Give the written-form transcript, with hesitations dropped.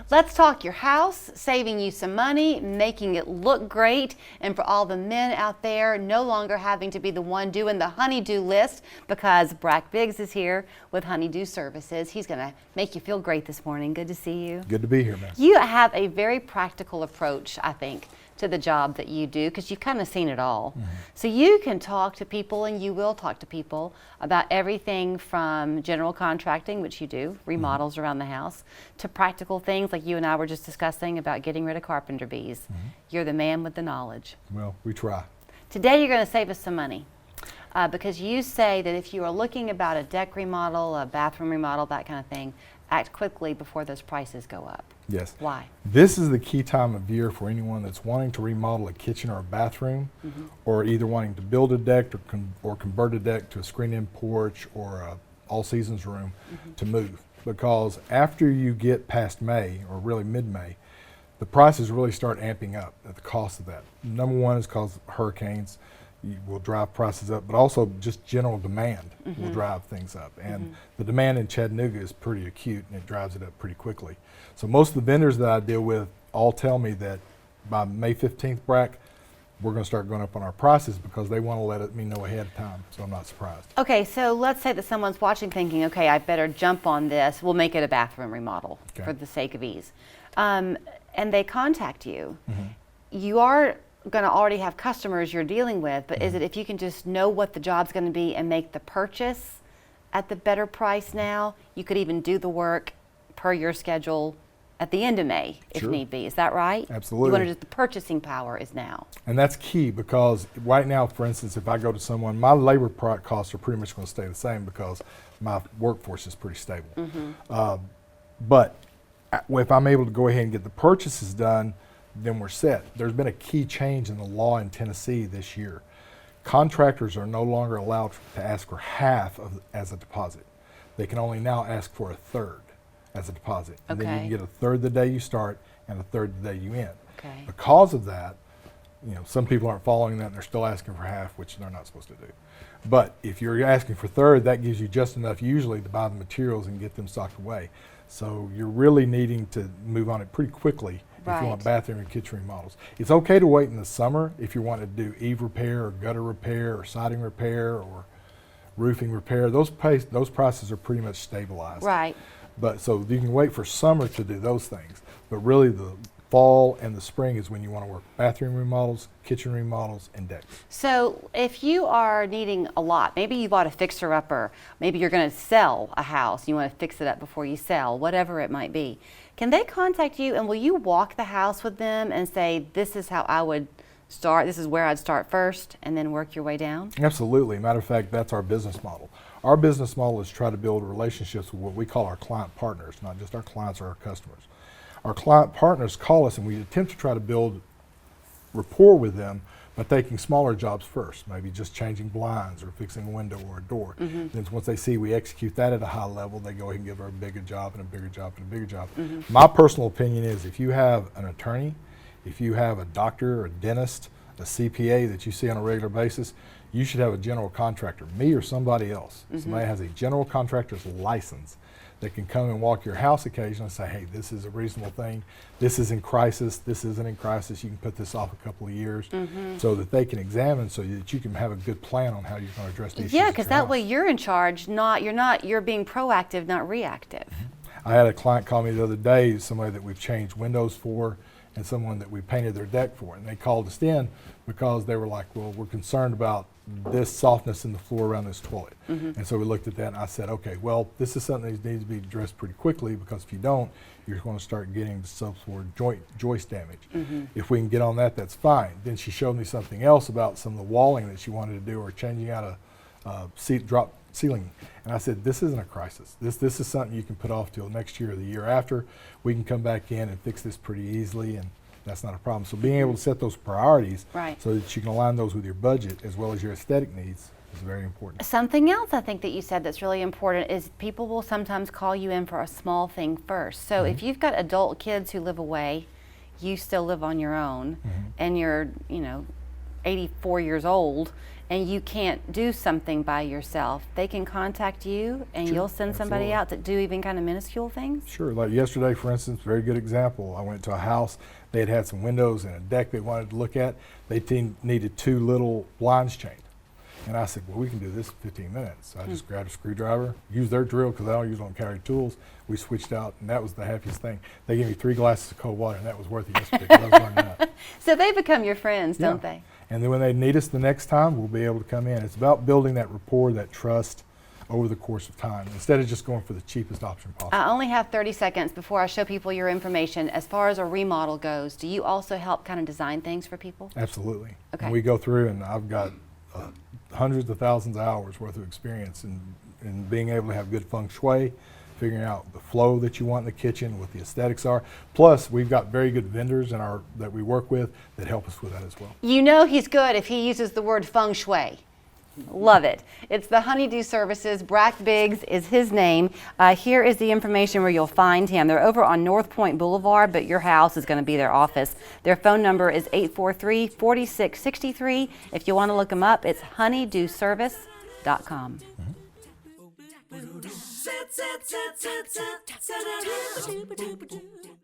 Let's talk your house, saving you some money, making it look great, and for all the men out there, no longer having to be the one doing the honey-do list, because Brack Biggs is here with Honey-Do Services. He's going to make you feel great this morning. Good to see you. Good to be here, man. You have a very practical approach, I think, to the job that you do, because you've kind of seen it all. So you can talk to people, and you will talk to people about everything from general contracting, which you do, remodels around the house, to practical things like you and I were just discussing about getting rid of carpenter bees. You're the man with the knowledge. Well, we try. Today you're going to save us some money, because you say that if you are looking about a deck remodel, a bathroom remodel, that kind of thing, act quickly before those prices go up. Yes. Why? This is the key time of year for anyone that's wanting to remodel a kitchen or a bathroom, or either wanting to build a deck or convert a deck to a screen-in porch or a all-seasons room to move. Because after you get past May, or really mid-May, the prices really start amping up at the cost of that. Number one is because hurricanes will drive prices up, but also just general demand will drive things up. And the demand in Chattanooga is pretty acute, and it drives it up pretty quickly. So most of the vendors that I deal with all tell me that by May 15th, Brack, we're going to start going up on our prices because they want to let me know ahead of time, so I'm not surprised. Okay, so let's say that someone's watching thinking, okay, I better jump on this. We'll make it a bathroom remodel for the sake of ease. And they contact you. You are going to already have customers you're dealing with, but is it if you can just know what the job's going to be and make the purchase at the better price now, you could even do the work per your schedule at the end of May, if need be. Is that right? Absolutely. You want to just, the purchasing power is now. And that's key, because right now, for instance, if I go to someone, my labor costs are pretty much going to stay the same because my workforce is pretty stable. But if I'm able to go ahead and get the purchases done, then we're set. There's been a key change in the law in Tennessee this year. Contractors are no longer allowed to ask for half as a deposit. They can only now ask for a third as a deposit. And then you can get a third the day you start and a third the day you end. Because of that, you know, some people aren't following that and they're still asking for half, which they're not supposed to do. But if you're asking for third, that gives you just enough usually to buy the materials and get them stocked away. So you're really needing to move on it pretty quickly if you want bathroom and kitchen remodels. It's okay to wait in the summer if you want to do eave repair or gutter repair or siding repair or roofing repair. Those prices are pretty much stabilized. But so you can wait for summer to do those things. But really the fall and the spring is when you want to work bathroom remodels, kitchen remodels, and decks. So if you are needing a lot, maybe you bought a fixer-upper, maybe you're going to sell a house, you want to fix it up before you sell, whatever it might be, can they contact you and will you walk the house with them and say, this is how I would start, this is where I'd start first, and then work your way down? Absolutely. Matter of fact, that's our business model. Our business model is try to build relationships with what we call our client partners, not just our clients or our customers. Our client partners call us and we attempt to try to build rapport with them by taking smaller jobs first, maybe just changing blinds or fixing a window or a door. Then once they see we execute that at a high level, they go ahead and give her a bigger job and a bigger job and a bigger job. My personal opinion is if you have an attorney, if you have a doctor, a dentist, a CPA that you see on a regular basis, you should have a general contractor, me or somebody else. Somebody has a general contractor's license that can come and walk your house occasionally and say, hey, this is a reasonable thing. This is in crisis. This isn't in crisis. You can put this off a couple of years so that they can examine so that you can have a good plan on how you're going to address the issues. Yeah, because that way you're in charge, you're being proactive, not reactive. I had a client call me the other day, somebody that we've changed windows for and someone that we painted their deck for. And they called us in because they were like, well, we're concerned about this softness in the floor around this toilet. And so we looked at that and I said, okay, well, this is something that needs to be addressed pretty quickly because if you don't, you're going to start getting the subfloor joist damage. If we can get on that, that's fine. Then she showed me something else about some of the walling that she wanted to do or changing out a drop ceiling. And I said, this isn't a crisis. This is something you can put off till next year or the year after. We can come back in and fix this pretty easily, and that's not a problem. So being able to set those priorities so that you can align those with your budget as well as your aesthetic needs is very important. Something else I think that you said that's really important is people will sometimes call you in for a small thing first. So if you've got adult kids who live away, you still live on your own, and you're, 84 years old, and you can't do something by yourself, they can contact you and you'll send somebody out to do even kind of minuscule things? Sure. Like yesterday, for instance, very good example. I went to a house. They had some windows and a deck they wanted to look at. They needed 2 little blinds changed. And I said, well, we can do this in 15 minutes. So I just grabbed a screwdriver, used their drill because I don't carry tools. We switched out, and that was the happiest thing. They gave me 3 glasses of cold water, and that was worth it yesterday because I was burning up. So they become your friends, don't they? And then when they need us the next time, we'll be able to come in. It's about building that rapport, that trust over the course of time, instead of just going for the cheapest option possible. I only have 30 seconds before I show people your information. As far as a remodel goes, do you also help kind of design things for people? Absolutely. Okay. And we go through, and I've got hundreds of thousands of hours worth of experience in being able to have good feng shui, figuring out the flow that you want in the kitchen, what the aesthetics are. Plus, we've got very good vendors that we work with that help us with that as well. You know he's good if he uses the word feng shui. Love it. It's the Honeydew Services. Brack Biggs is his name. Here is the information where you'll find him. They're over on North Point Boulevard, but your house is going to be their office. Their phone number is 843-4663. If you want to look them up, it's honeydewservice.com. Mm-hmm.